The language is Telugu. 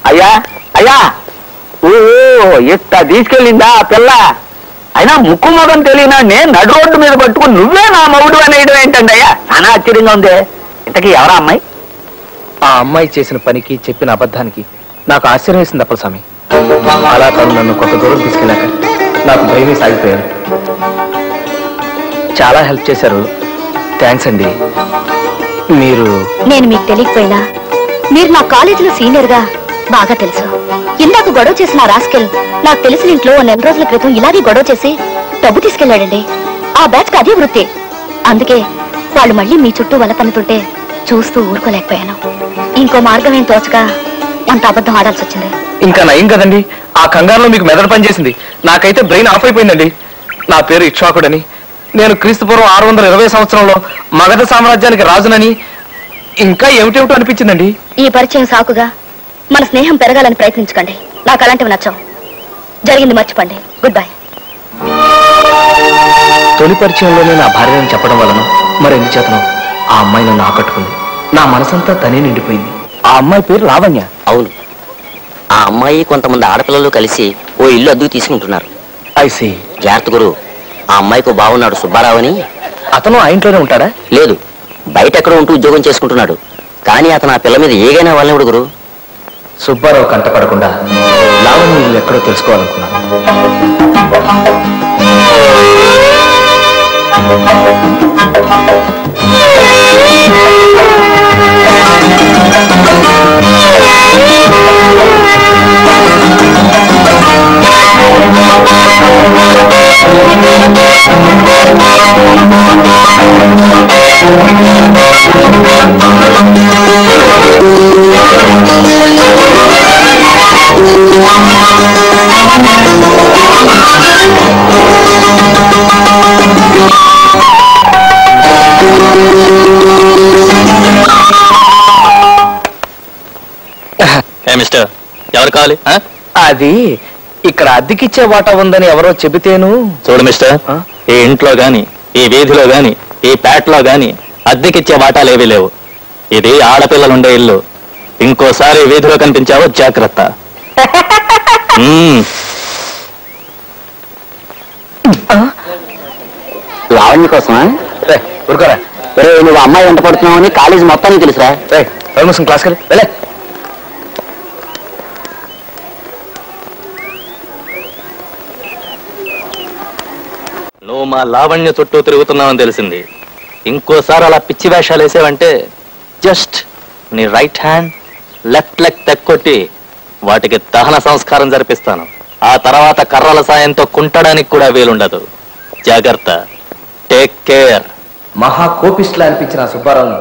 అయ్యా అయ్యా ఓ ఎత్త తీసుకెళ్ళిందా ఆ పిల్ల. అయినా ముక్కు మొగం తెలియనా నేను నడు రోడ్డు మీద పట్టుకుని నువ్వే నా మగుడు అనేయడం ఏంటండి అయ్యా, చాలా ఆశ్చర్యంగా ఉంది. ఇంతకీ ఎవరా అమ్మాయి? ఆ అమ్మాయి చేసిన పనికి చెప్పిన అబద్ధానికి నాకు ఆశ్చర్యం వేసింది అప్పలస్వామి. అలా తను నన్ను కొంత దూరం తీసుకెళ్ళాక నాకు భయమే సాగిపోయాను. చాలా హెల్ప్ చేశారు, థ్యాంక్స్ అండి. నేను మీకు తెలియకపోయినా మీరు నా కాలేజీలో సీనియర్ గా బాగా తెలుసు. ఇందాక గొడవ చేసిన రాస్కెల్ నాకు తెలిసిన ఇంట్లో 4 నెలల రోజుల క్రితం ఇలాగే గొడవ చేసి డబ్బు తీసుకెళ్లాడండి. ఆ బ్యాచ్ కి అదే వృత్తి. అందుకే వాళ్ళు మళ్ళీ మీ చుట్టూ వల పన్నుతుంటే చూస్తూ ఊరుకోలేకపోయాను. ఇంకో మార్గం ఏం తోచగా అంత అబద్ధం ఆడాల్సి వచ్చింది. ఇంకా నయం కదండి, ఆ కంగారులో మీకు మెదడు పనిచేసింది. నాకైతే బ్రెయిన్ ఆఫ్ అయిపోయిందండి. నా పేరు ఇక్ష్వాకుడని, నేను క్రీస్తుపూర్వం 620 సంవత్సరంలో మగధ సామ్రాజ్యానికి రాజునని, ఇంకా ఏమిటేమిటో అనిపించిందండి. ఈ పరిచయం సాకుగా మన స్నేహం పెరగాలని ప్రయత్నించకండి. నాకు అలాంటివి నచ్చవు. జరిగింది మర్చిపోండి. Good bye. తొలి పరిచయంలోనే నా భార్యని చెప్పడం వలన మరెందు చేతనం ఆ అమ్మాయి నన్ను ఆకట్టుకుంది. నా మనసంతా తనే నిండిపోయింది. ఆ అమ్మాయి పేరు లావణ్య. అవును, ఆ అమ్మాయి కొంతమంది ఆడపిల్లలు కలిసి ఓ ఇల్లు అద్దెకు తీసుకుంటున్నారు. ఐసి జాగ్రత్త గురు, ఆ అమ్మాయికి బాగున్నాడు సుబ్బారావు అని. అతను ఆ ఇంట్లోనే ఉంటాడా? లేదు, బయట ఎక్కడో ఉంటూ ఉద్యోగం చేసుకుంటున్నాడు. కానీ అతను ఆ పిల్ల మీద ఏగైనా వాళ్ళనివాడు గురు. సుబ్బారావు కంటపడకుండా లావణ్య ఇల్లు ఎక్కడో తెలుసుకోవాలనుకున్నాను. మిస్టర్, ఎవరు కావాలి? అది ఇక్కడ అద్దెకిచ్చే వాటా ఉందని ఎవరో చెబితేను. చూడు మిస్టర్, ఈ ఇంట్లో గాని, ఈ వీధిలో గాని, ఈ పేటలో గాని అద్దెకిచ్చే వాటాలేవీ లేవు. ఇది ఆడపిల్లలుండే ఇల్లు. ఇంకోసారి వీధిలో కనిపించావో జాగ్రత్త. లావణ్య కోసమా? ఊరుకోరా. నువ్వు అమ్మాయి వెంట పడుతున్నావు అని కాలేజీ మొత్తానికి తెలుసురా. క్లాస్కి వెళ్ళే. నువ్వు మా లావణ్య చుట్టూ తిరుగుతున్నావని తెలిసింది. ఇంకోసారి అలా పిచ్చి వేషాలు వేసావంటే జస్ట్ నీ రైట్ హ్యాండ్ లెఫ్ట్ లెగ్ తెక్కొట్టి వాటికి దహన సంస్కారం జరిపిస్తాను. ఆ తర్వాత కర్రల సాయంతో కుంటడానికి కూడా వీలుండదు. జాగ్రత్త. Take care. మహా కోపిస్ట్లా అనిపించిన సుబ్బారావుని